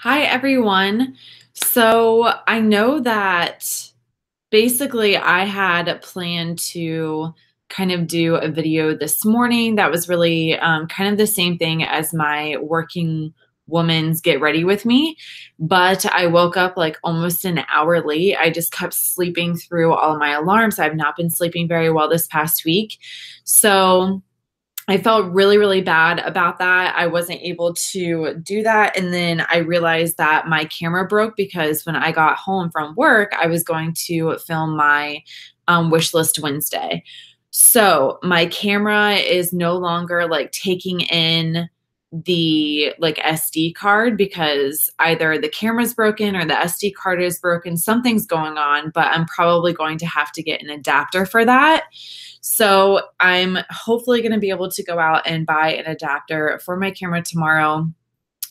Hi, everyone. So I know that basically I had planned to kind of do a video this morning that was really kind of the same thing as my working woman's get ready with me, but I woke up like almost an hour late. I just kept sleeping through all my alarms. I've not been sleeping very well this past week. So I felt really, really bad about that. I wasn't able to do that. And then I realized that my camera broke because when I got home from work, I was going to film my wish list Wednesday. So my camera is no longer like taking in the like SD card because either the camera's broken or the SD card is broken. Something's going on, but I'm probably going to have to get an adapter for that. So I'm hopefully going to be able to go out and buy an adapter for my camera tomorrow.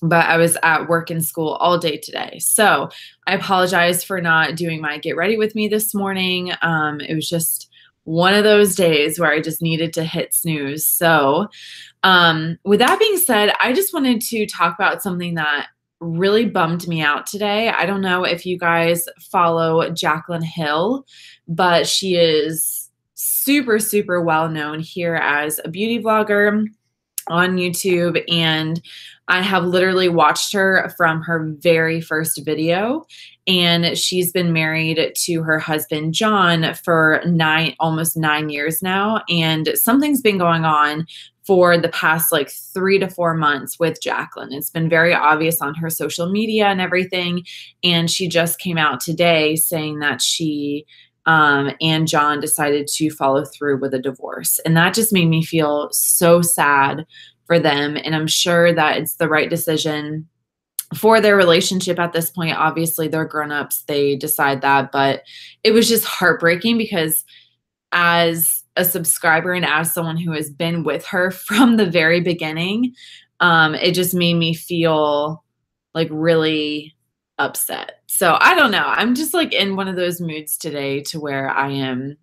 But I was at work and school all day today. So I apologize for not doing my get ready with me this morning. It was just one of those days where I just needed to hit snooze. So with that being said, I just wanted to talk about something that really bummed me out today. I don't know if you guys follow Jaclyn Hill, but she is super, super well known here as a beauty vlogger on YouTube. And I have literally watched her from her very first video. And she's been married to her husband, John, for almost 9 years now. And something's been going on for the past like 3 to 4 months with Jaclyn. It's been very obvious on her social media and everything. And she just came out today saying that she and John decided to follow through with a divorce. And that just made me feel so sad for them. And I'm sure that it's the right decision for their relationship at this point. Obviously, they're grown-ups. They decide that. But it was just heartbreaking because as a subscriber and as someone who has been with her from the very beginning, it just made me feel like really upset. So I don't know. I'm just like in one of those moods today to where I don't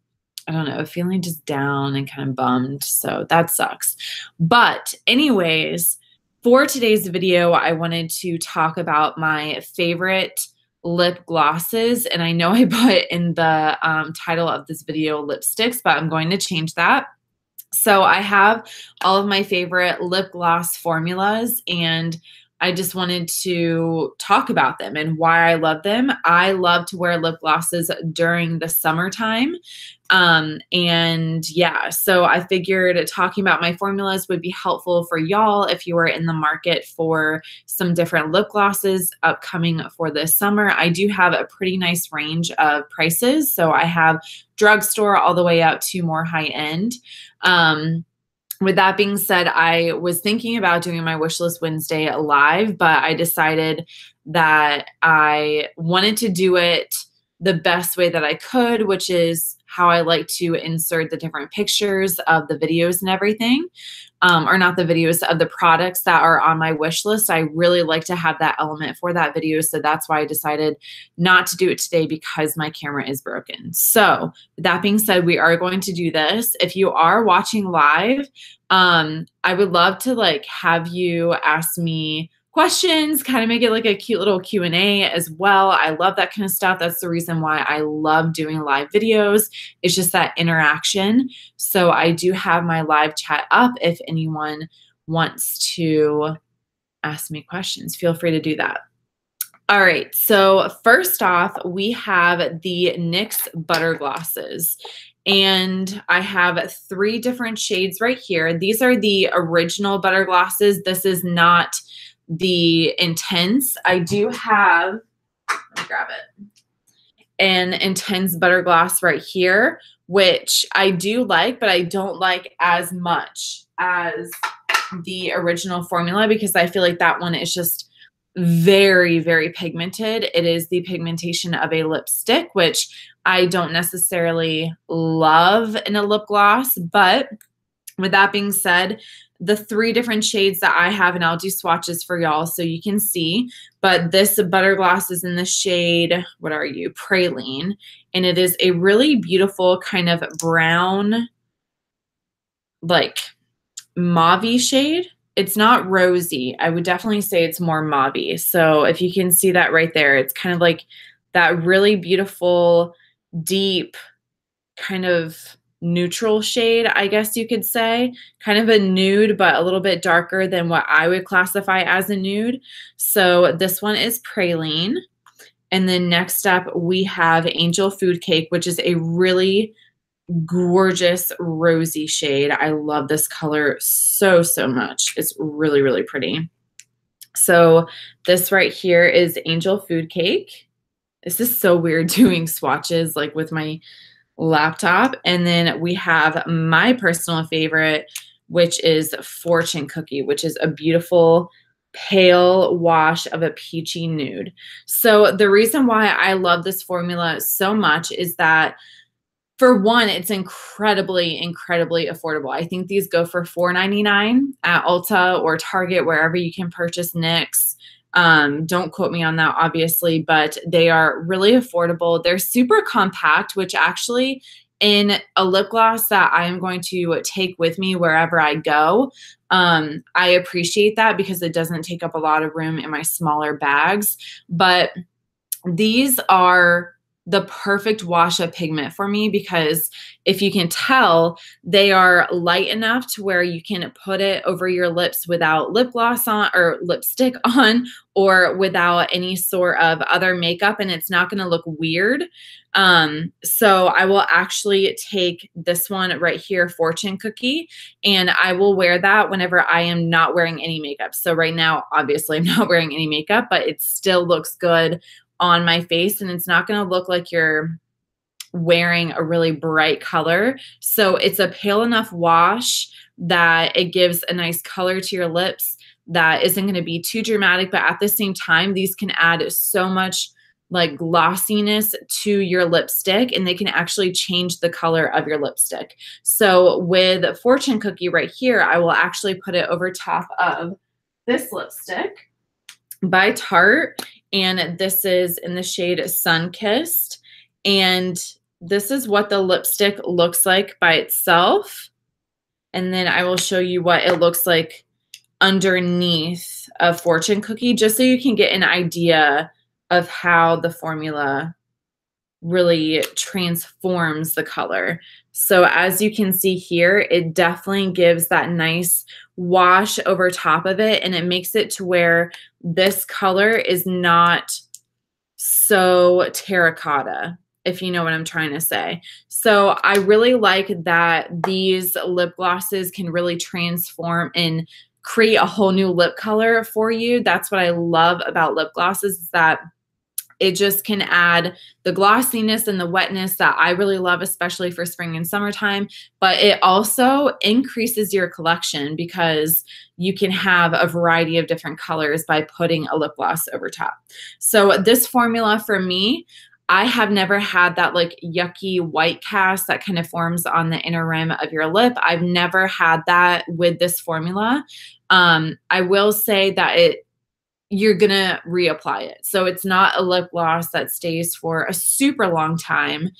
know, feeling just down and kind of bummed. So that sucks. But anyways, for today's video, I wanted to talk about my favorite lip glosses. And I know I put in the title of this video lipsticks, but I'm going to change that. So I have all of my favorite lip gloss formulas, and I just wanted to talk about them and why I love them. I love to wear lip glosses during the summertime. And yeah, so I figured talking about my formulas would be helpful for y'all if you are in the market for some different lip glosses upcoming for this summer. I do have a pretty nice range of prices. So I have drugstore all the way up to more high end. With that being said, I was thinking about doing my Wishlist Wednesday live, but I decided that I wanted to do it the best way that I could, which is how I like to insert the different pictures of the videos and everything, or not the videos of the products that are on my wish list. I really like to have that element for that video. So that's why I decided not to do it today because my camera is broken. So with that being said, we are going to do this. If you are watching live, I would love to like have you ask me questions, kind of make it like a cute little Q&A as well. I love that kind of stuff. That's the reason why I love doing live videos. It's just that interaction. So I do have my live chat up. If anyone wants to ask me questions, feel free to do that. All right, so first off, we have the NYX Butter Glosses. And I have 3 different shades right here. These are the original butter glosses. This is not the intense. I do have, let me grab it, an intense butter gloss right here, which I do like, but I don't like as much as the original formula because I feel like that one is just very, very pigmented. It is the pigmentation of a lipstick, which I don't necessarily love in a lip gloss. But with that being said, the 3 different shades that I have, and I'll do swatches for y'all so you can see, but this butter gloss is in the shade, what are you, Praline, and it is a really beautiful kind of brown, like mauve-y shade. it's not rosy. I would definitely say it's more mauve-y. So if you can see that right there, it's kind of like that really beautiful, deep, kind of neutral shade, I guess you could say. Kind of a nude, but a little bit darker than what I would classify as a nude. So this one is Praline. And then next up, we have Angel Food Cake, which is a really gorgeous rosy shade. I love this color so, so much. It's really, really pretty. So this right here is Angel Food Cake. This is so weird doing swatches like with my laptop. And then we have my personal favorite, which is Fortune Cookie, which is a beautiful pale wash of a peachy nude. So the reason why I love this formula so much is that, for one, it's incredibly, incredibly affordable. I think these go for $4.99 at Ulta or Target, wherever you can purchase NYX. Don't quote me on that, obviously, but they are really affordable. They're super compact, which actually in a lip gloss that I am going to take with me wherever I go, I appreciate that because it doesn't take up a lot of room in my smaller bags. But these are the perfect wash of pigment for me because if you can tell, they are light enough to where you can put it over your lips without lip gloss on or lipstick on or without any sort of other makeup, and it's not going to look weird. So I will actually take this one right here, Fortune Cookie, and I will wear that whenever I am not wearing any makeup. So right now, obviously I'm not wearing any makeup, but it still looks good on my face, and it's not going to look like you're wearing a really bright color. So it's a pale enough wash that it gives a nice color to your lips that isn't going to be too dramatic, but at the same time, these can add so much like glossiness to your lipstick, and they can actually change the color of your lipstick. So with Fortune Cookie right here, I will actually put it over top of this lipstick by Tarte, and this is in the shade Sunkissed, and this is what the lipstick looks like by itself, and then I will show you what it looks like underneath a Fortune Cookie, just so you can get an idea of how the formula really transforms the color. So as you can see here, it definitely gives that nice wash over top of it, and it makes it to where this color is not so terracotta, if you know what I'm trying to say. So I really like that these lip glosses can really transform and create a whole new lip color for you. That's what I love about lip glosses, is that it just can add the glossiness and the wetness that I really love, especially for spring and summertime. But it also increases your collection because you can have a variety of different colors by putting a lip gloss over top. So this formula for me, I have never had that like yucky white cast that kind of forms on the inner rim of your lip. I've never had that with this formula. I will say that you're going to reapply it. So it's not a lip gloss that stays for a super long time.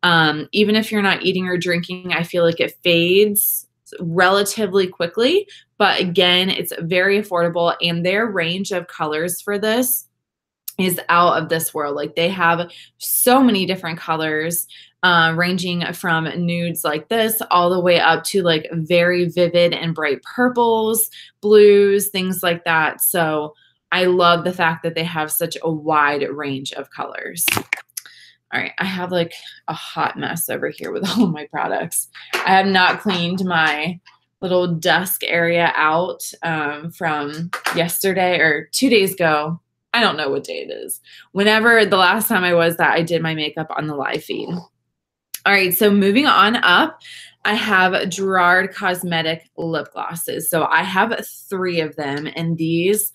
Even if you're not eating or drinking, I feel like it fades relatively quickly. But again, it's very affordable, and their range of colors for this is out of this world. Like, they have so many different colors, ranging from nudes like this all the way up to like very vivid and bright purples, blues, things like that. So I love the fact that they have such a wide range of colors. All right, I have like a hot mess over here with all of my products. I have not cleaned my little desk area out from yesterday or 2 days ago. I don't know what day it is. Whenever the last time I was that, I did my makeup on the live feed. All right, so moving on up, I have Gerard Cosmetic lip glosses. So I have 3 of them, and these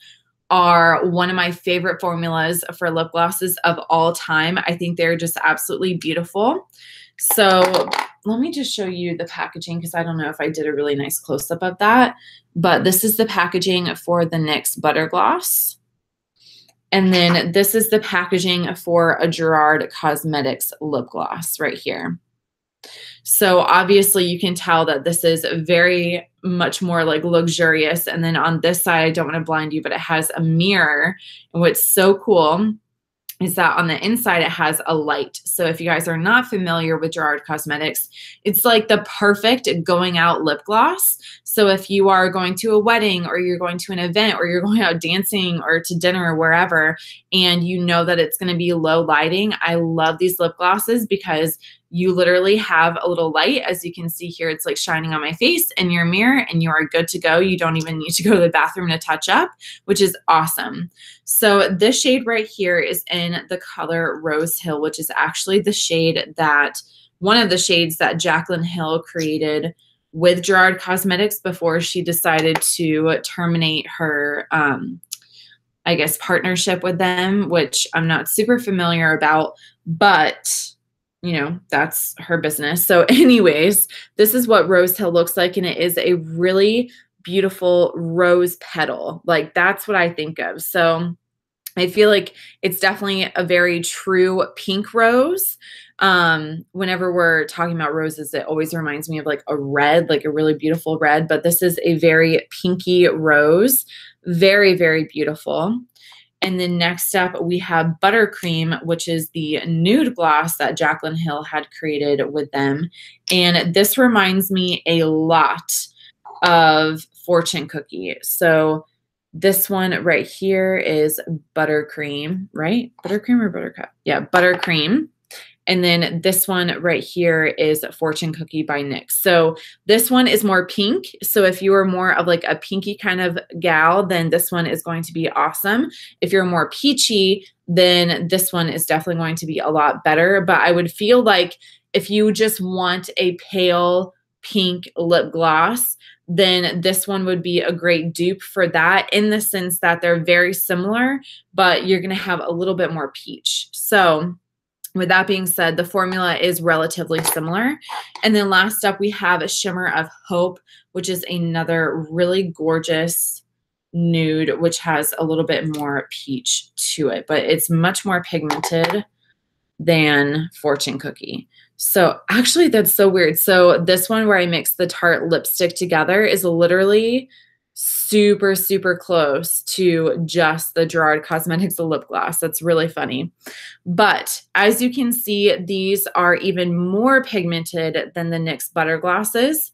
are one of my favorite formulas for lip glosses of all time. I think they're just absolutely beautiful. So let me just show you the packaging, because I don't know if I did a really nice close-up of that, but this is the packaging for the NYX Butter Gloss. And then this is the packaging for a Gerard Cosmetics lip gloss right here. So obviously you can tell that this is very much more like luxurious. And then on this side, I don't want to blind you, but it has a mirror. And what's so cool is that on the inside, it has a light. So if you guys are not familiar with Gerard Cosmetics, it's like the perfect going out lip gloss. So if you are going to a wedding or you're going to an event or you're going out dancing or to dinner or wherever, and you know that it's going to be low lighting, I love these lip glosses because you literally have a little light. As you can see here, it's like shining on my face in your mirror and you are good to go. You don't even need to go to the bathroom to touch up, which is awesome. So this shade right here is in the color Rose Hill, which is actually the shade that, one of the shades that Jaclyn Hill created with Gerard Cosmetics before she decided to terminate her, I guess, partnership with them, which I'm not super familiar about, but you know, that's her business. So anyways, this is what Rose Hill looks like. And it is a really beautiful rose petal. Like that's what I think of. So I feel like it's definitely a very true pink rose. Whenever we're talking about roses, it always reminds me of like a red, like a really beautiful red, but this is a very pinky rose. Very, very beautiful. And then next up, we have Buttercream, which is the nude gloss that Jaclyn Hill had created with them. And this reminds me a lot of Fortune Cookie. So this one right here is Buttercream, right? Buttercream or Buttercup? Yeah, Buttercream. And then this one right here is Fortune Cookie by NYX. So this one is more pink. So if you are more of like a pinky kind of gal, then this one is going to be awesome. If you're more peachy, then this one is definitely going to be a lot better. But I would feel like if you just want a pale pink lip gloss, then this one would be a great dupe for that, in the sense that they're very similar, but you're going to have a little bit more peach. So with that being said, the formula is relatively similar. And then last up, we have a Shimmer of Hope, which is another really gorgeous nude, which has a little bit more peach to it, but it's much more pigmented than Fortune Cookie. So actually that's so weird. So this one where I mix the Tarte lipstick together is literally super, super close to just the Gerard Cosmetics lip gloss. That's really funny. But as you can see, these are even more pigmented than the NYX Butter Glosses.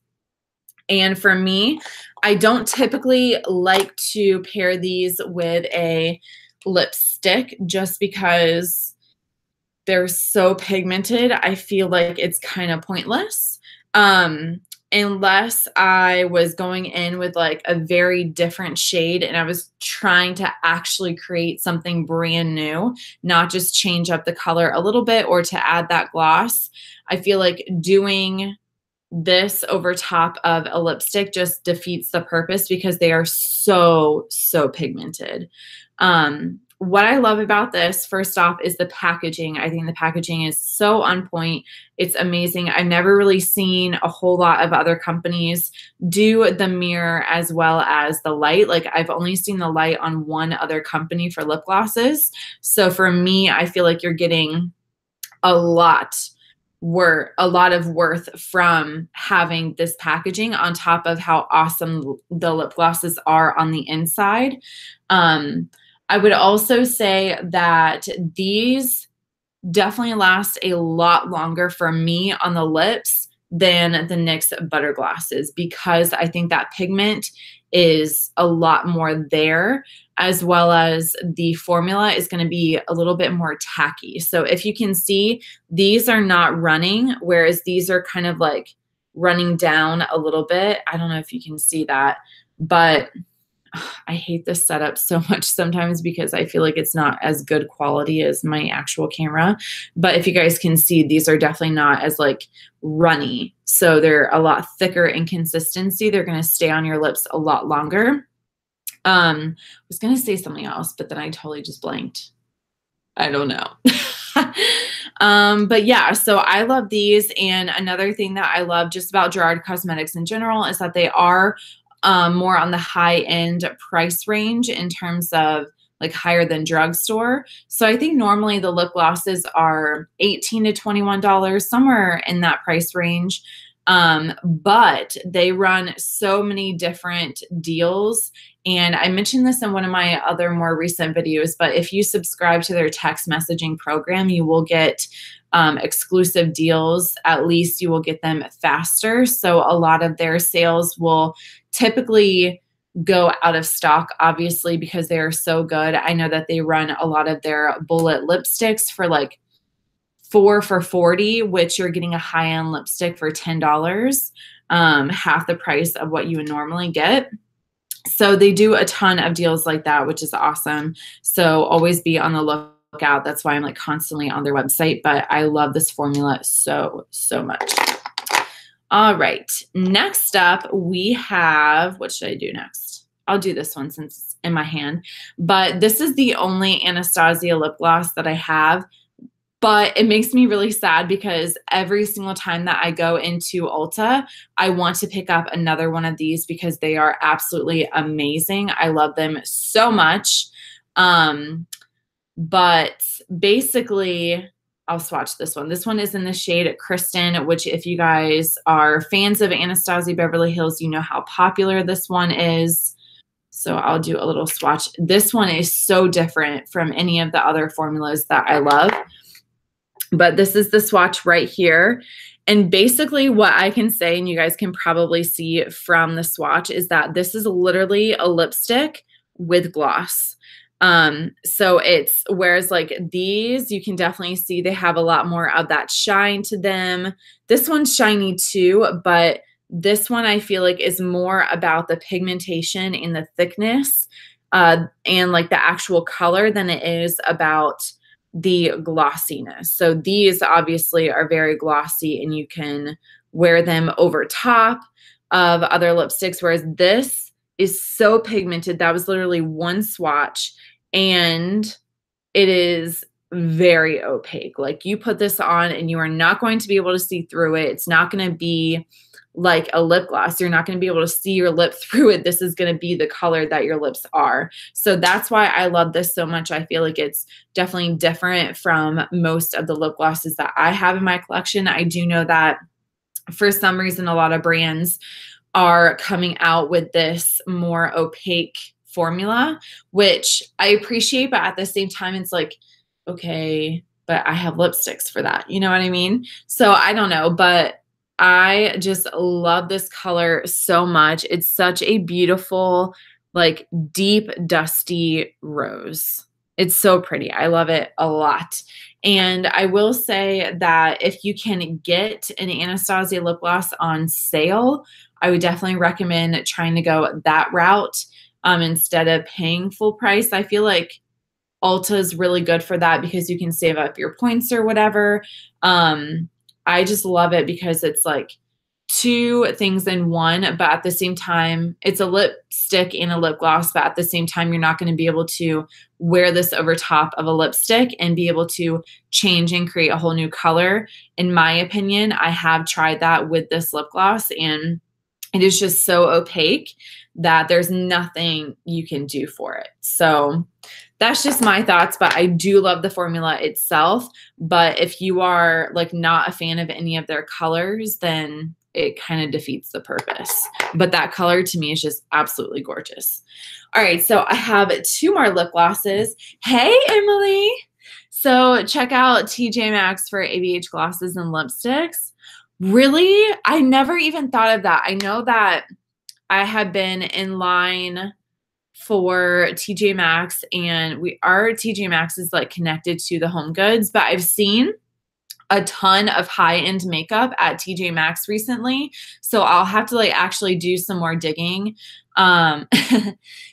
And for me, I don't typically like to pair these with a lipstick just because they're so pigmented. I feel like it's kind of pointless. Unless I was going in with like a very different shade and I was trying to actually create something brand new, not just change up the color a little bit or to add that gloss. I feel like doing this over top of a lipstick just defeats the purpose because they are so, so pigmented. What I love about this, first off, is the packaging. I think the packaging is so on point. It's amazing. I've never really seen a whole lot of other companies do the mirror as well as the light. Like I've only seen the light on one other company for lip glosses. So for me, I feel like you're getting a lot of worth from having this packaging on top of how awesome the lip glosses are on the inside. I would also say that these definitely last a lot longer for me on the lips than the NYX Butter Glosses because I think that pigment is a lot more there, as well as the formula is going to be a little bit more tacky. So if you can see, these are not running, whereas these are kind of like running down a little bit. I don't know if you can see that, but I hate this setup so much sometimes because I feel like it's not as good quality as my actual camera. But if you guys can see, these are definitely not as like runny. So they're a lot thicker in consistency. They're going to stay on your lips a lot longer. I was going to say something else, but then I totally just blanked. I don't know. But yeah, so I love these. And another thing that I love just about Gerard Cosmetics in general is that they are more on the high end price range in terms of like higher than drugstore. So I think normally the lip glosses are $18 to $21, somewhere in that price range. But they run so many different deals. And I mentioned this in one of my other more recent videos, but if you subscribe to their text messaging program, you will get exclusive deals. At least you will get them faster. So a lot of their sales will typically go out of stock, obviously, because they are so good. I know that they run a lot of their bullet lipsticks for like 4 for $40, which you're getting a high-end lipstick for $10, half the price of what you would normally get. So they do a ton of deals like that, which is awesome. So always be on the lookout. That's why I'm like constantly on their website, but I love this formula so, so much. All right. Next up, we have, what should I do next? I'll do this one since it's in my hand, but this is the only Anastasia lip gloss that I have. But it makes me really sad because every single time that I go into Ulta, I want to pick up another one of these because they are absolutely amazing. I love them so much. But basically, I'll swatch this one. This one is in the shade Kristen, which if you guys are fans of Anastasia Beverly Hills, you know how popular this one is. So I'll do a little swatch. This one is so different from any of the other formulas that I love. But this is the swatch right here. And basically what I can say, and you guys can probably see from the swatch, is that this is literally a lipstick with gloss. So it's, whereas like these, you can definitely see they have a lot more of that shine to them. This one's shiny too, but this one I feel like is more about the pigmentation and the thickness, and like the actual color than it is about the glossiness. So these obviously are very glossy and you can wear them over top of other lipsticks, whereas this is so pigmented. That was literally one swatch and it is very opaque. Like you put this on and you are not going to be able to see through it. It's not going to be like a lip gloss. You're not going to be able to see your lip through it. This is going to be the color that your lips are. So that's why I love this so much. I feel like it's definitely different from most of the lip glosses that I have in my collection. I do know that for some reason, a lot of brands are coming out with this more opaque formula, which I appreciate, but at the same time, it's like, okay, but I have lipsticks for that. You know what I mean? So I don't know, but I just love this color so much. It's such a beautiful, like deep, dusty rose. It's so pretty. I love it a lot. And I will say that if you can get an Anastasia lip gloss on sale, I would definitely recommend trying to go that route instead of paying full price. I feel like Ulta is really good for that because you can save up your points or whatever. I just love it because it's like two things in one, but at the same time, it's a lipstick and a lip gloss, but at the same time, you're not going to be able to wear this over top of a lipstick and be able to change and create a whole new color. In my opinion, I have tried that with this lip gloss and it is just so opaque that there's nothing you can do for it. So that's just my thoughts, but I do love the formula itself. But if you are like not a fan of any of their colors, then it kind of defeats the purpose. But that color to me is just absolutely gorgeous. All right, so I have two more lip glosses. Hey, Emily. So check out TJ Maxx for ABH glosses and lipsticks. Really? I never even thought of that. I know that I had been in line for TJ Maxx and our TJ Maxx is like connected to the Home Goods, but I've seen a ton of high-end makeup at TJ Maxx recently. So I'll have to like actually do some more digging.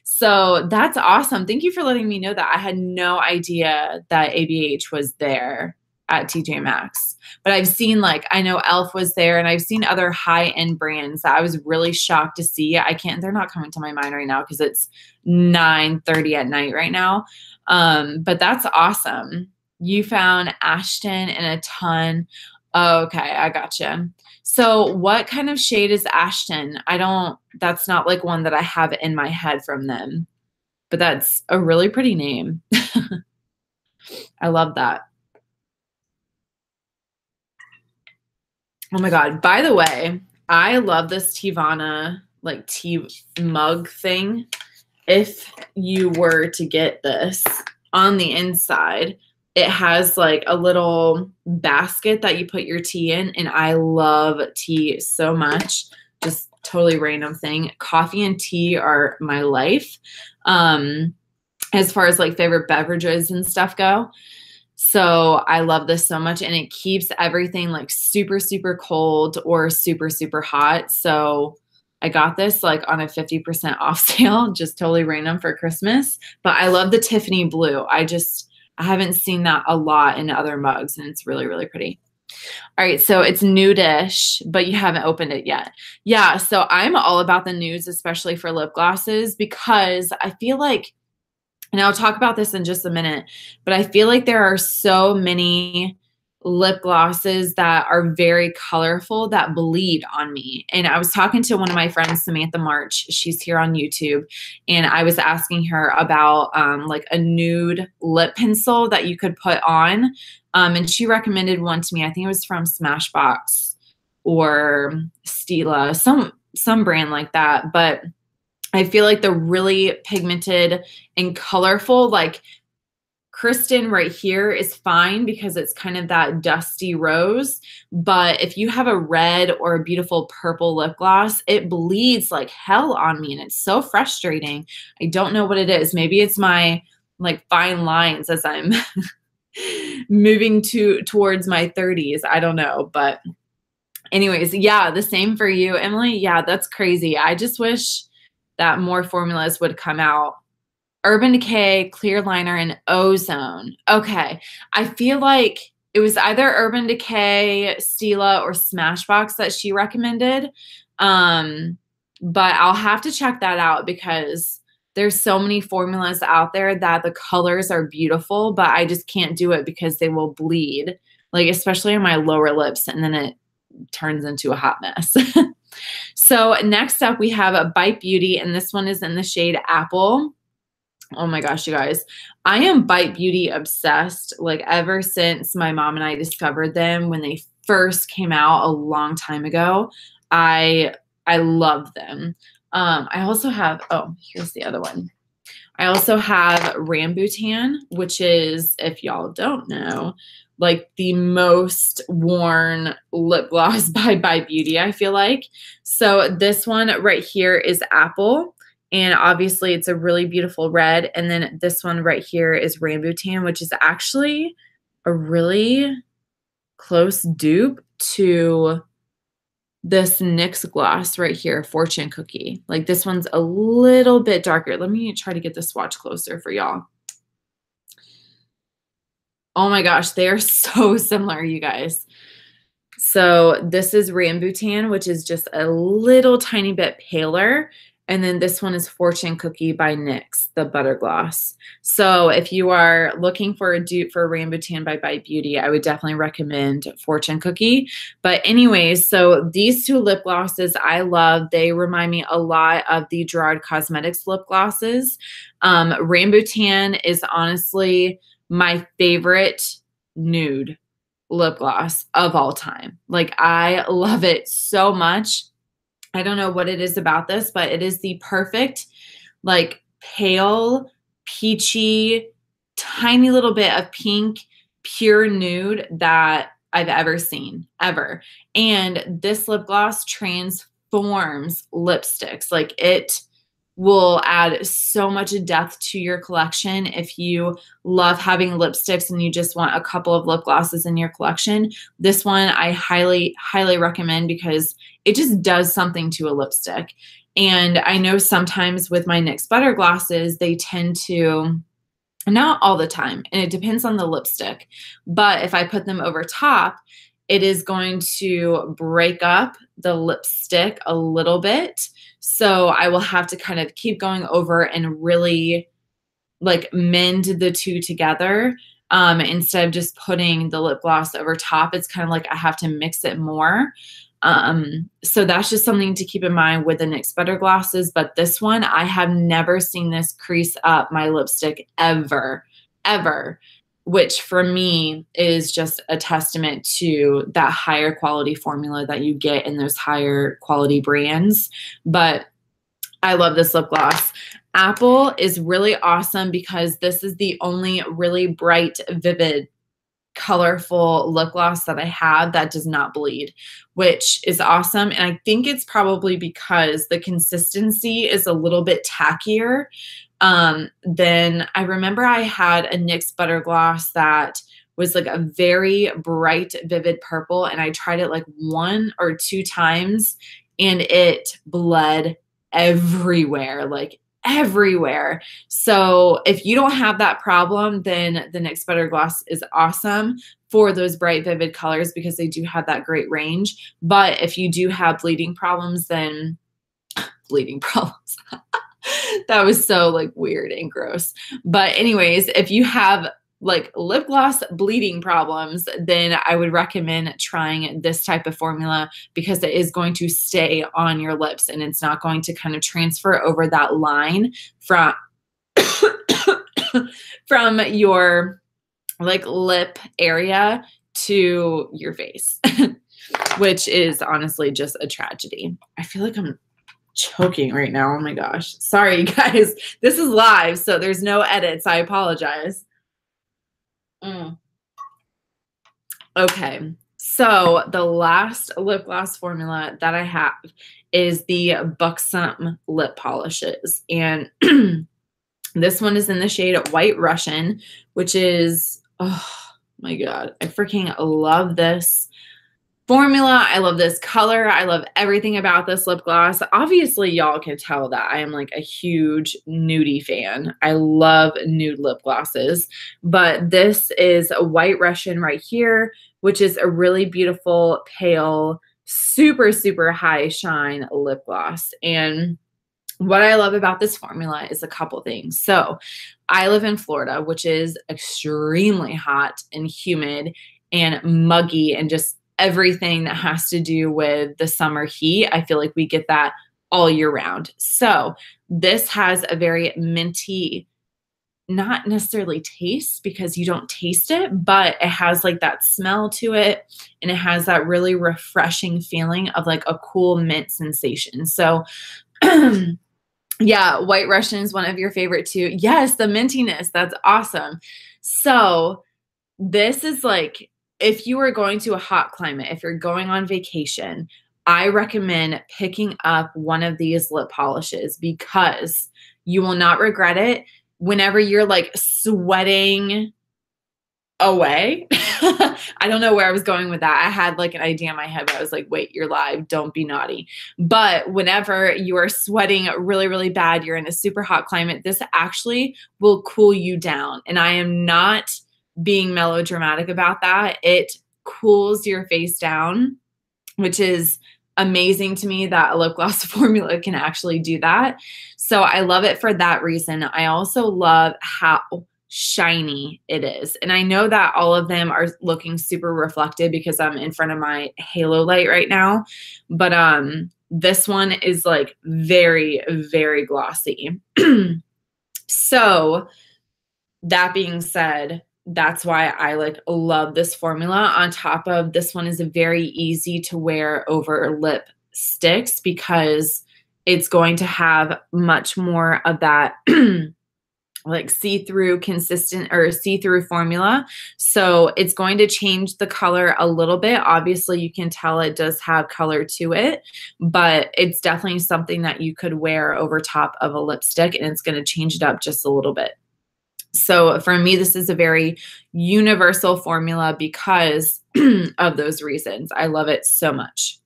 So that's awesome. Thank you for letting me know that. I had no idea that ABH was there at TJ Maxx, but I've seen like, I know Elf was there and I've seen other high-end brands that I was really shocked to see. They're not coming to my mind right now because it's 9:30 at night right now. But that's awesome. You found Ashton and a ton. Oh, okay, I gotcha. So what kind of shade is Ashton? That's not like one that I have in my head from them. but that's a really pretty name. I love that. Oh my God. By the way, I love this Tivana like tea mug thing. If you were to get this on the inside, it has like a little basket that you put your tea in. And I love tea so much. Just totally random thing. Coffee and tea are my life. As far as like favorite beverages and stuff go. So I love this so much, and it keeps everything like super, super cold or super, super hot. So I got this like on a 50% off sale, just totally random for Christmas. But I love the Tiffany blue. I haven't seen that a lot in other mugs, and it's really, really pretty. All right, so it's nudish, but you haven't opened it yet. Yeah, so I'm all about the nudes, especially for lip glosses, because I feel like, and I'll talk about this in just a minute, but I feel like there are so many lip glosses that are very colorful that bleed on me. And I was talking to one of my friends, Samantha March. She's here on YouTube. And I was asking her about like a nude lip pencil that you could put on. And she recommended one to me. I think it was from Smashbox or Stila, some brand like that. But I feel like the really pigmented and colorful, like Kristen right here is fine because it's kind of that dusty rose. But if you have a red or a beautiful purple lip gloss, it bleeds like hell on me. And it's so frustrating. I don't know what it is. Maybe it's my like fine lines as I'm moving towards my 30s. I don't know. But anyways, yeah, the same for you, Emily. Yeah, that's crazy. I just wish that more formulas would come out. Urban Decay, Clear Liner, and Ozone. Okay. I feel like it was either Urban Decay, Stila, or Smashbox that she recommended. But I'll have to check that out because there's so many formulas out there that the colors are beautiful, but I just can't do it because they will bleed, like especially on my lower lips, and then it turns into a hot mess. So next up, we have a Bite Beauty, and this one is in the shade Apple. Oh my gosh, you guys. I am Bite Beauty obsessed, like ever since my mom and I discovered them when they first came out a long time ago. I love them. I also have, oh, here's the other one. I also have Rambutan, which is, if y'all don't know, like the most worn lip gloss by Beauty, I feel like. So this one right here is Apple. And obviously it's a really beautiful red. And then this one right here is Rambutan, which is actually a really close dupe to this NYX gloss right here, Fortune Cookie. Like this one's a little bit darker. Let me try to get the swatch closer for y'all. Oh my gosh, they are so similar, you guys. So this is Rambutan, which is just a little tiny bit paler. And then this one is Fortune Cookie by NYX, the butter gloss. So if you are looking for a dupe for Rambutan by Bite Beauty, I would definitely recommend Fortune Cookie. But anyways, so these two lip glosses I love. They remind me a lot of the Gerard Cosmetics lip glosses. Rambutan is honestly my favorite nude lip gloss of all time. Like I love it so much. I don't know what it is about this, but it is the perfect, like pale, peachy, tiny little bit of pink, pure nude that I've ever seen, ever. And this lip gloss transforms lipsticks. Like it will add so much depth to your collection. If you love having lipsticks and you just want a couple of lip glosses in your collection, this one I highly, highly recommend because it just does something to a lipstick. And I know sometimes with my NYX butter glosses, they tend to, not all the time, and it depends on the lipstick, but if I put them over top, it is going to break up the lipstick a little bit. So I will have to kind of keep going over and really like mend the two together. Instead of just putting the lip gloss over top, it's kind of like I have to mix it more. So that's just something to keep in mind with the NYX Better Glosses. But this one, I have never seen this crease up my lipstick ever, ever, which for me is just a testament to that higher quality formula that you get in those higher quality brands. But I love this lip gloss. Apple is really awesome because this is the only really bright, vivid, colorful lip gloss that I have that does not bleed, which is awesome. And I think it's probably because the consistency is a little bit tackier. Then I remember I had a NYX Butter Gloss that was like a very bright, vivid purple, and I tried it like 1 or 2 times, and it bled everywhere, like everywhere. So if you don't have that problem, then the NYX Butter Gloss is awesome for those bright, vivid colors because they do have that great range. But if you do have bleeding problems, then bleeding problems. That was so like weird and gross. But anyways, if you have like lip gloss bleeding problems, then I would recommend trying this type of formula because it is going to stay on your lips and it's not going to kind of transfer over that line from from your like lip area to your face, which is honestly just a tragedy. I feel like I'm choking right now. Oh my gosh. Sorry guys. This is live, so there's no edits. I apologize. Okay. So the last lip gloss formula that I have is the Buxom lip polishes. And this one is in the shade White Russian, which is, oh my God, I freaking love this formula. I love this color. I love everything about this lip gloss. Obviously, y'all can tell that I am like a huge nudie fan. I love nude lip glosses, but this is a White Russian right here, which is a really beautiful, pale, super, super high shine lip gloss. And what I love about this formula is a couple things. So I live in Florida, which is extremely hot and humid and muggy and just everything that has to do with the summer heat. I feel like we get that all year round. So this has a very minty, not necessarily taste because you don't taste it, but it has like that smell to it. And it has that really refreshing feeling of like a cool mint sensation. So yeah, White Russian is one of your favorite too. Yes, the mintiness. That's awesome. So this is like, if you are going to a hot climate, if you're going on vacation, I recommend picking up one of these lip polishes because you will not regret it whenever you're like sweating away. I don't know where I was going with that. I had like an idea in my head, but I was like, wait, you're live. Don't be naughty. But whenever you are sweating really, really bad, you're in a super hot climate, this actually will cool you down. And I am not being melodramatic about that. It cools your face down, which is amazing to me that a lip gloss formula can actually do that. So I love it for that reason. I also love how shiny it is. And I know that all of them are looking super reflective because I'm in front of my halo light right now. But this one is like very, very glossy. So that being said, that's why I like love this formula. On top of this one is very easy to wear over lipsticks because it's going to have much more of that like see-through consistent or see-through formula. So it's going to change the color a little bit. Obviously you can tell it does have color to it, but it's definitely something that you could wear over top of a lipstick and it's going to change it up just a little bit. So for me, this is a very universal formula because of those reasons. I love it so much.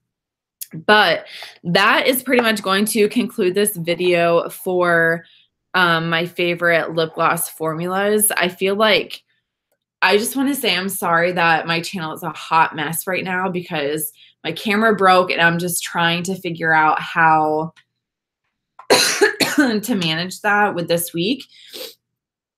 But that is pretty much going to conclude this video for my favorite lip gloss formulas. I feel like I just want to say I'm sorry that my channel is a hot mess right now because my camera broke and I'm just trying to figure out how to manage that with this week.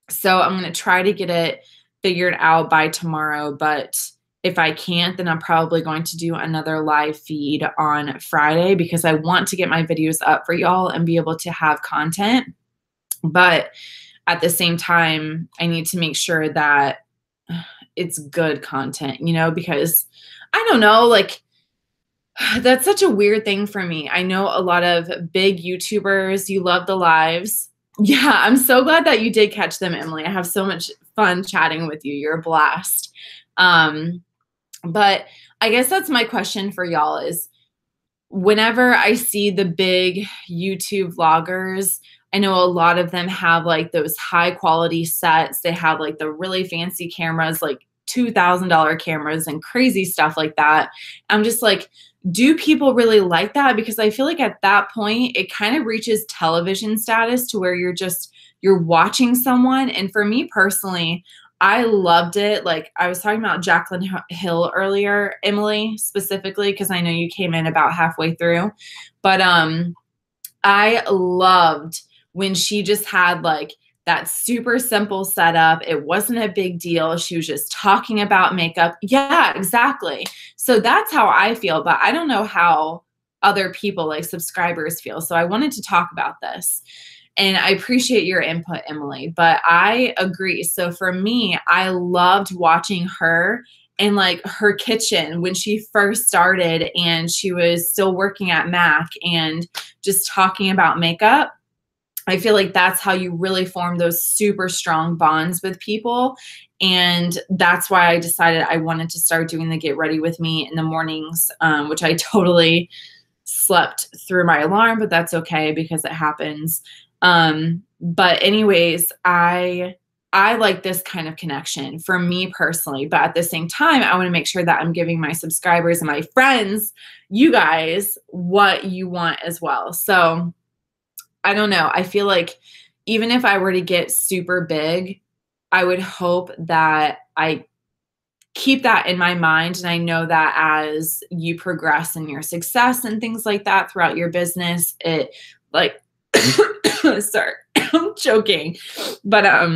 So I'm going to try to get it figured out by tomorrow, but if I can't, then I'm probably going to do another live feed on Friday because I want to get my videos up for y'all and be able to have content. But at the same time, I need to make sure that it's good content, you know, because I don't know, like, that's such a weird thing for me. I know a lot of big YouTubers, you love the lives. Yeah, I'm so glad that you did catch them, Emily. I have so much fun chatting with you. You're a blast. But I guess that's my question for y'all is whenever I see the big YouTube vloggers, I know a lot of them have like those high quality sets. They have like the really fancy cameras, like $2,000 cameras and crazy stuff like that. I'm just like, do people really like that? Because I feel like at that point, it kind of reaches television status to where you're watching someone. And for me personally, I loved it. Like I was talking about Jaclyn Hill earlier, Emily, specifically, because I know you came in about halfway through. But I loved when she just had like that super simple setup. It wasn't a big deal. She was just talking about makeup. Yeah, exactly. So that's how I feel, but I don't know how other people like subscribers feel. So I wanted to talk about this. And I appreciate your input, Emily, but I agree. So for me, I loved watching her in like her kitchen when she first started and she was still working at MAC and just talking about makeup. I feel like that's how you really form those super strong bonds with people. And that's why I decided I wanted to start doing the Get Ready With Me in the mornings, which I totally slept through my alarm, but that's okay because it happens. But anyways, I like this kind of connection for me personally, but at the same time, I want to make sure that I'm giving my subscribers and my friends, you guys, what you want as well. So I don't know. I feel like even if I were to get super big, I would hope that I keep that in my mind. And I know that as you progress in your success and things like that throughout your business, it like, sorry, I'm joking, but,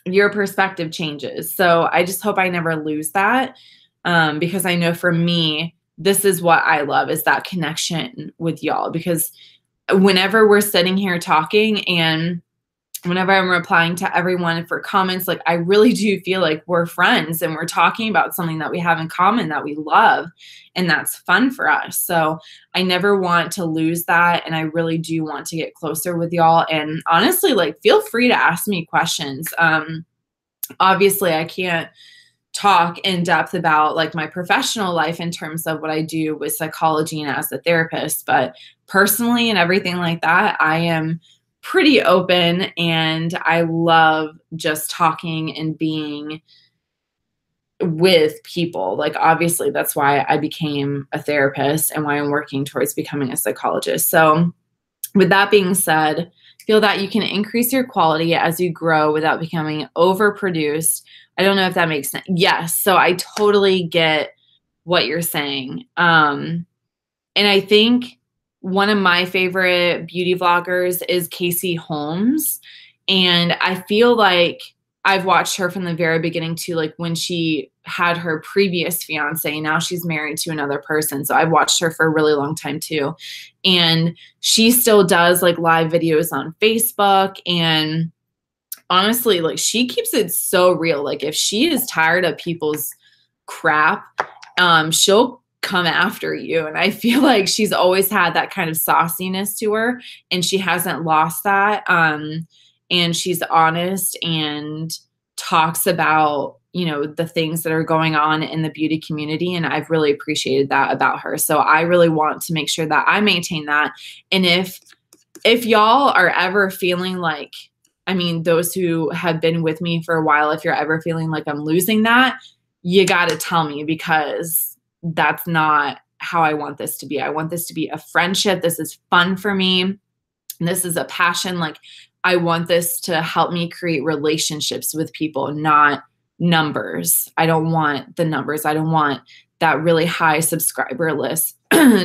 your perspective changes. So I just hope I never lose that. Because I know for me, this is what I love is that connection with y'all, because whenever we're sitting here talking and whenever I'm replying to everyone for comments, like I really do feel like we're friends and we're talking about something that we have in common that we love and that's fun for us. So I never want to lose that. And I really do want to get closer with y'all. And honestly, like feel free to ask me questions. Obviously I can't talk in depth about like my professional life in terms of what I do with psychology and as a therapist, but personally and everything like that, I am pretty open and I love just talking and being with people. Like obviously that's why I became a therapist and why I'm working towards becoming a psychologist. So with that being said, feel that you can increase your quality as you grow without becoming overproduced. I don't know if that makes sense. Yes. So I totally get what you're saying. And I think one of my favorite beauty vloggers is Casey Holmes. And I feel like I've watched her from the very beginning too, like when she had her previous fiance, now she's married to another person. So I've watched her for a really long time too. And she still does like live videos on Facebook. And honestly, like she keeps it so real. Like if she is tired of people's crap, she'll come after you. And I feel like she's always had that kind of sauciness to her and she hasn't lost that. And she's honest and talks about, you know, the things that are going on in the beauty community. And I've really appreciated that about her. So I really want to make sure that I maintain that. And if y'all are ever feeling like, I mean, those who have been with me for a while, if you're ever feeling like I'm losing that, you got to tell me because that's not how I want this to be. I want this to be a friendship. This is fun for me. This is a passion. Like I want this to help me create relationships with people, not numbers. I don't want the numbers. I don't want that really high subscriber list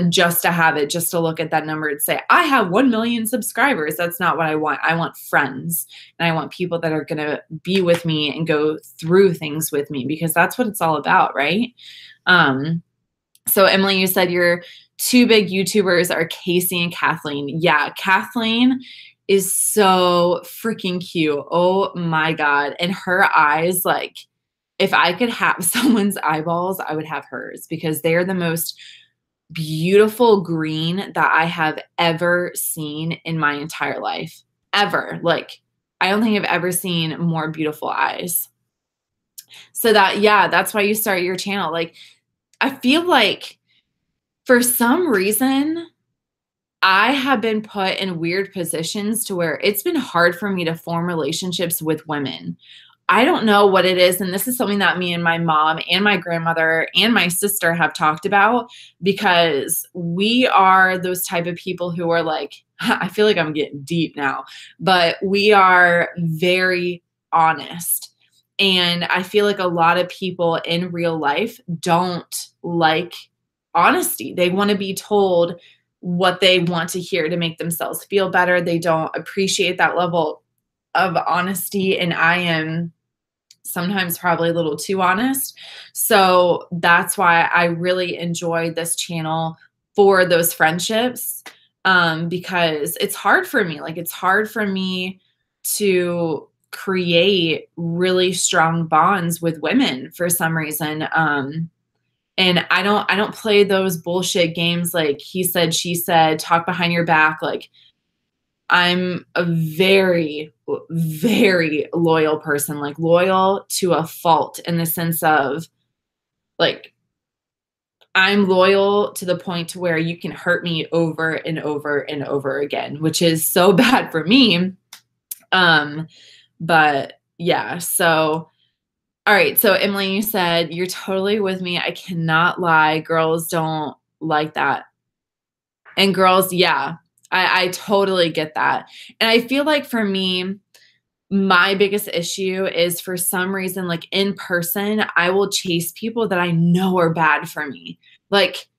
just to have it, just to look at that number and say, I have 1 million subscribers. That's not what I want. I want friends, and I want people that are going to be with me and go through things with me, because that's what it's all about, right? So Emily, you said your two big YouTubers are Casey and Kathleen. Yeah, Kathleen is so freaking cute. Oh my God. And her eyes, like, if I could have someone's eyeballs, I would have hers, because they are the most beautiful green that I have ever seen in my entire life. Ever. Like, I don't think I've ever seen more beautiful eyes. So that, yeah, that's why you start your channel. Like, I feel like for some reason, I have been put in weird positions to where it's been hard for me to form relationships with women. I don't know what it is. And this is something that me and my mom and my grandmother and my sister have talked about, because we are those type of people who are like, I feel like I'm getting deep now, but we are very honest. And I feel like a lot of people in real life don't like honesty. They want to be told what they want to hear to make themselves feel better. They don't appreciate that level of honesty. And I am sometimes probably a little too honest. So that's why I really enjoy this channel for those friendships, because it's hard for me. Like, it's hard for me to create really strong bonds with women for some reason. And I don't play those bullshit games like he said, she said, talk behind your back. Like, I'm a very, very loyal person, like loyal to a fault, in the sense of, like, I'm loyal to the point to where you can hurt me over and over and over again, which is so bad for me. But yeah, so, all right. So Emily, you said you're totally with me. I cannot lie. Girls don't like that. And girls, yeah, I totally get that. And I feel like for me, my biggest issue is, for some reason, like, in person, I will chase people that I know are bad for me. Like,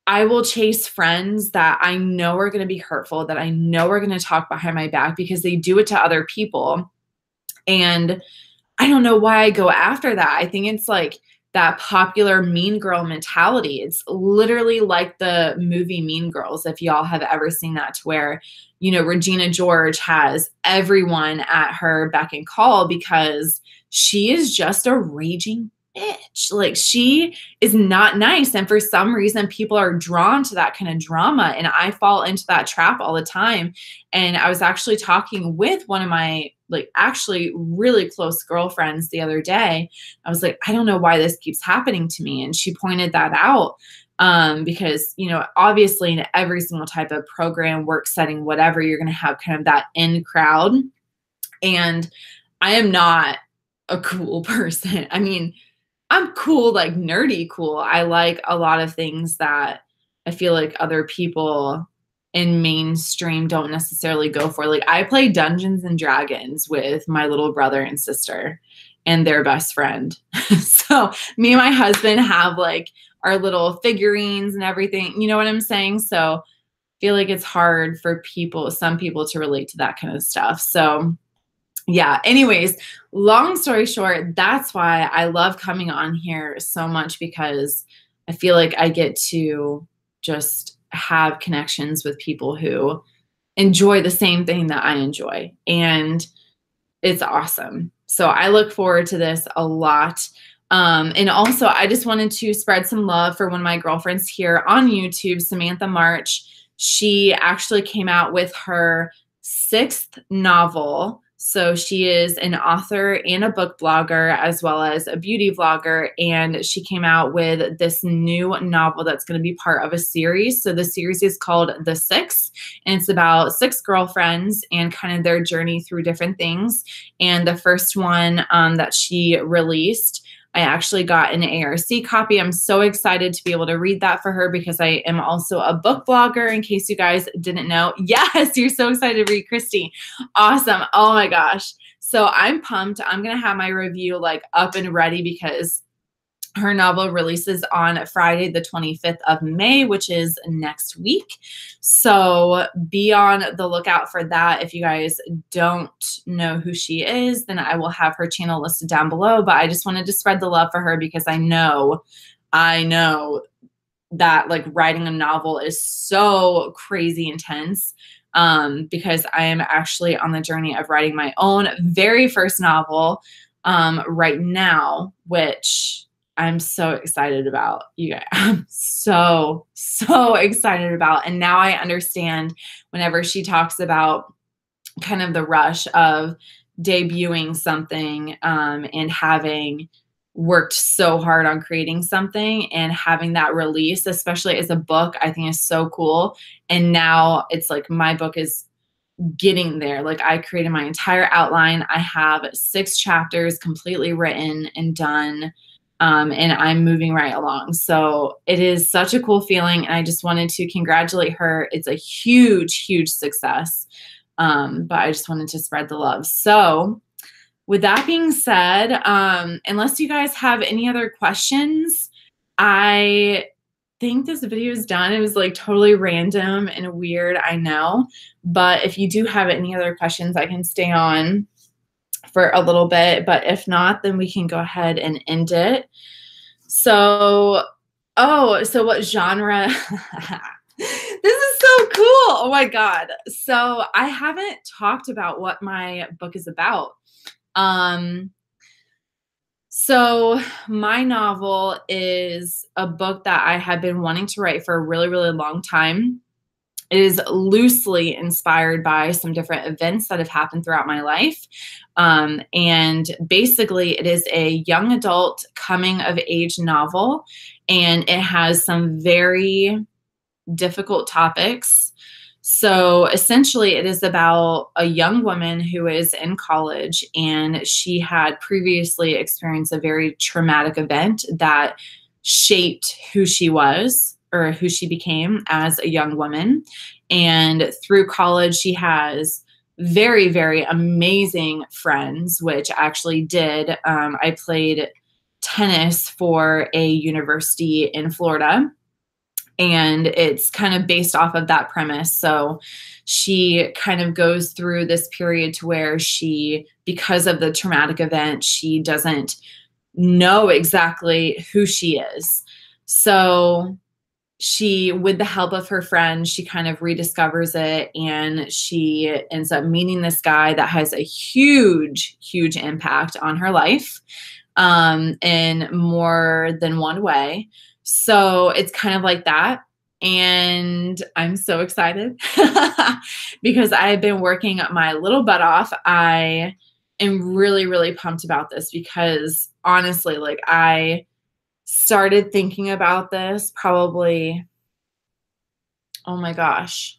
I will chase friends that I know are going to be hurtful, that I know are going to talk behind my back, because they do it to other people. And I don't know why I go after that. I think it's like that popular mean girl mentality. It's literally like the movie Mean Girls, if y'all have ever seen that, to where, you know, Regina George has everyone at her beck and call because she is just a raging bitch. Like, she is not nice. And for some reason, people are drawn to that kind of drama. And I fall into that trap all the time. And I was actually talking with one of my, like, actually really close girlfriends the other day. I was like, I don't know why this keeps happening to me. And she pointed that out, because, you know, obviously in every single type of program, work setting, whatever, you're going to have kind of that in crowd. And I am not a cool person. I mean, I'm cool, like nerdy cool. I like a lot of things that I feel like other people in mainstream don't necessarily go for. Like, I play Dungeons and Dragons with my little brother and sister and their best friend. So me and my husband have like our little figurines and everything. You know what I'm saying? So I feel like it's hard for people, some people, to relate to that kind of stuff. So yeah, anyways, long story short, that's why I love coming on here so much, because I feel like I get to just have connections with people who enjoy the same thing that I enjoy. And it's awesome. So I look forward to this a lot. And also, I just wanted to spread some love for one of my girlfriends here on YouTube, Samantha March. She actually came out with her 6th novel. So she is an author and a book blogger, as well as a beauty vlogger. And she came out with this new novel that's going to be part of a series. So the series is called The Six, and it's about 6 girlfriends and kind of their journey through different things. And the first one that she released, I actually got an ARC copy. I'm so excited to be able to read that for her, because I am also a book blogger, in case you guys didn't know. Yes, you're so excited to read, Christy. Awesome. Oh my gosh. So I'm pumped. I'm going to have my review like up and ready, because Her novel releases on Friday, the 25th of May, which is next week. So be on the lookout for that. If you guys don't know who she is, then I will have her channel listed down below. But I just wanted to spread the love for her because I know that like writing a novel is so crazy intense, because I am actually on the journey of writing my own very first novel right now, which I'm so excited about. You guys, I'm so excited about. And now I understand whenever she talks about kind of the rush of debuting something, and having worked so hard on creating something and having that release, especially as a book, I think is so cool. And now it's like my book is getting there. Like I created my entire outline. I have 6 chapters completely written and done. And I'm moving right along. So it is such a cool feeling. And I just wanted to congratulate her. It's a huge, huge success. But I just wanted to spread the love. So with that being said, unless you guys have any other questions, I think this video is done. It was like totally random and weird, I know. But if you do have any other questions, I can stay on for a little bit. But if not, then we can go ahead and end it. So, so what genre? This is so cool. Oh my God. So I haven't talked about what my book is about. So my novel is a book that I have been wanting to write for a really, really long time. It is loosely inspired by some different events that have happened throughout my life. And basically it is a young adult coming of age novel, and it has some very difficult topics. So essentially it is about a young woman who is in college, and she had previously experienced a very traumatic event that shaped who she was or who she became as a young woman. And through college, she has very, very amazing friends, which actually did. I played tennis for a university in Florida, and it's kind of based off of that premise. So she kind of goes through this period to where she, because of the traumatic event, she doesn't know exactly who she is. So she, with the help of her friends, she kind of rediscovers it, and she ends up meeting this guy that has a huge, huge impact on her life, in more than one way. So it's kind of like that. And I'm so excited because I've been working my little butt off. I am really, really pumped about this because honestly, like I started thinking about this probably, oh my gosh,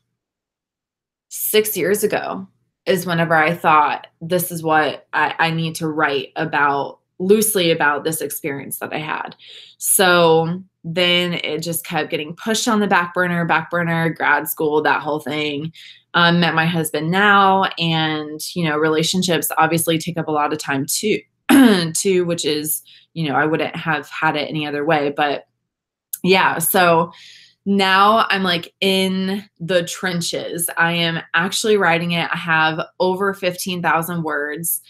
6 years ago is whenever I thought this is what I need to write about, loosely about this experience that I had. So then it just kept getting pushed on the back burner, grad school, that whole thing. Met my husband now, and, you know, relationships obviously take up a lot of time too, which is, you know, I wouldn't have had it any other way. But yeah, so now I'm like in the trenches. I am actually writing it. I have over 15,000 words,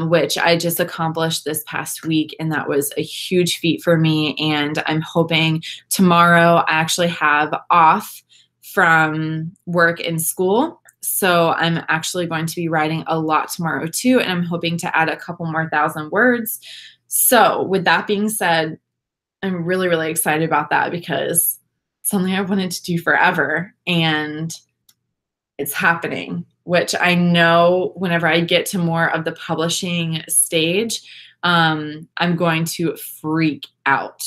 which I just accomplished this past week. And that was a huge feat for me. And I'm hoping tomorrow I actually have off from work and school. So I'm actually going to be writing a lot tomorrow too. And I'm hoping to add a couple more thousand words. So with that being said, I'm really, really excited about that because it's something I wanted to do forever, and it's happening, which I know whenever I get to more of the publishing stage, I'm going to freak out.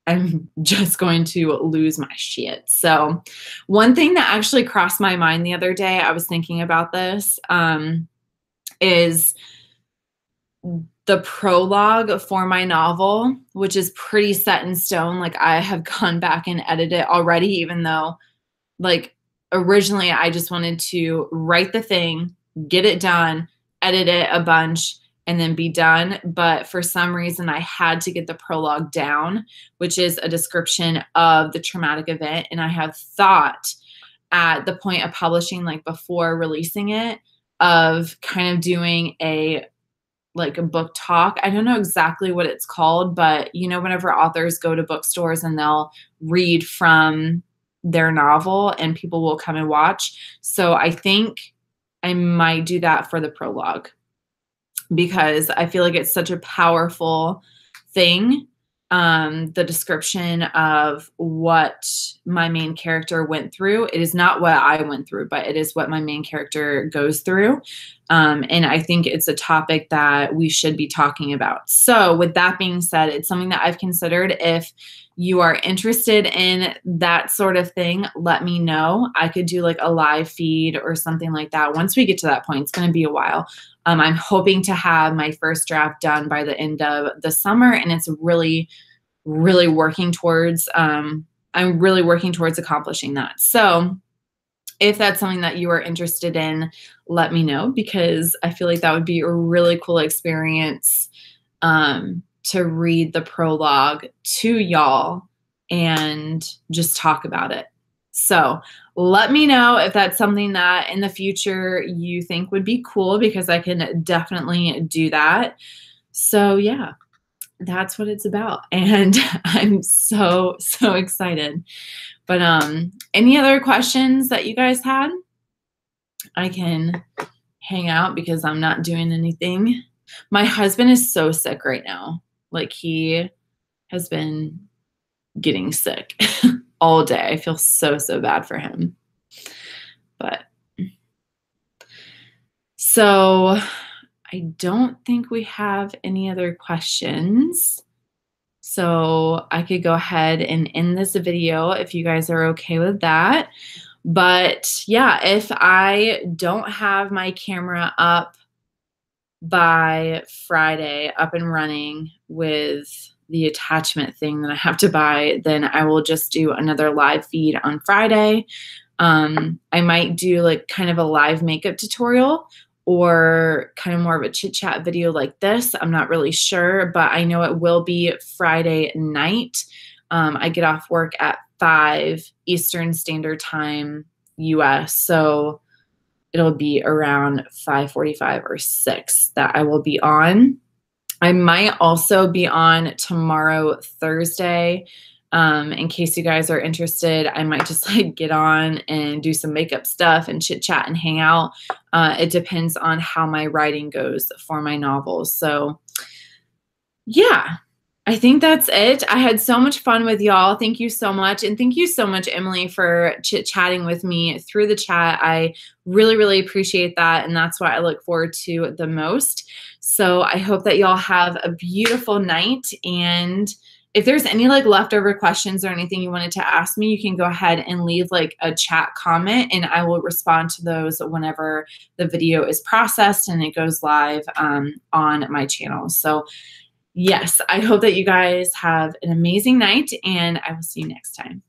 I'm just going to lose my shit. So one thing that actually crossed my mind the other day, I was thinking about this, is the prologue for my novel, which is pretty set in stone. Like I have gone back and edited it already, even though like originally I just wanted to write the thing, get it done, edit it a bunch, and then be done. But for some reason, I had to get the prologue down, which is a description of the traumatic event. And I have thought at the point of publishing, like before releasing it, of kind of doing a book talk. I don't know exactly what it's called, but you know, whenever authors go to bookstores and they'll read from their novel and people will come and watch. So I think I might do that for the prologue, because I feel like it's such a powerful thing. The description of what my main character went through. It is not what I went through, but it is what my main character goes through. And I think it's a topic that we should be talking about. So with that being said, it's something that I've considered. If you are interested in that sort of thing, let me know. I could do like a live feed or something like that. Once we get to that point, it's going to be a while. I'm hoping to have my first draft done by the end of the summer, and it's really working towards, I'm really working towards accomplishing that. So if that's something that you are interested in, let me know, because I feel like that would be a really cool experience, to read the prologue to y'all and just talk about it. So let me know if that's something that in the future you think would be cool, because I can definitely do that. So yeah, that's what it's about. And I'm so excited. But any other questions that you guys had? I can hang out because I'm not doing anything. My husband is so sick right now. Like, he has been getting sick all day. I feel so bad for him. But so I don't think we have any other questions. So I could go ahead and end this video if you guys are okay with that. But yeah, if I don't have my camera up by Friday, up and running with the attachment thing that I have to buy, then I will just do another live feed on Friday. I might do like kind of a live makeup tutorial, or kind of more of a chit chat video like this. I'm not really sure, but I know it will be Friday night. I get off work at 5 Eastern Standard Time US. So it'll be around 5:45 or 6 that I will be on. I might also be on tomorrow, Thursday. In case you guys are interested, I might just like get on and do some makeup stuff and chit chat and hang out. It depends on how my writing goes for my novels. So yeah, I think that's it. I had so much fun with y'all. Thank you so much. And thank you so much, Emily, for chit-chatting with me through the chat. I really appreciate that. And that's what I look forward to the most. So I hope that y'all have a beautiful night. And if there's any like leftover questions or anything you wanted to ask me, you can go ahead and leave like a chat comment, and I will respond to those whenever the video is processed and it goes live on my channel. So yes, I hope that you guys have an amazing night, and I will see you next time.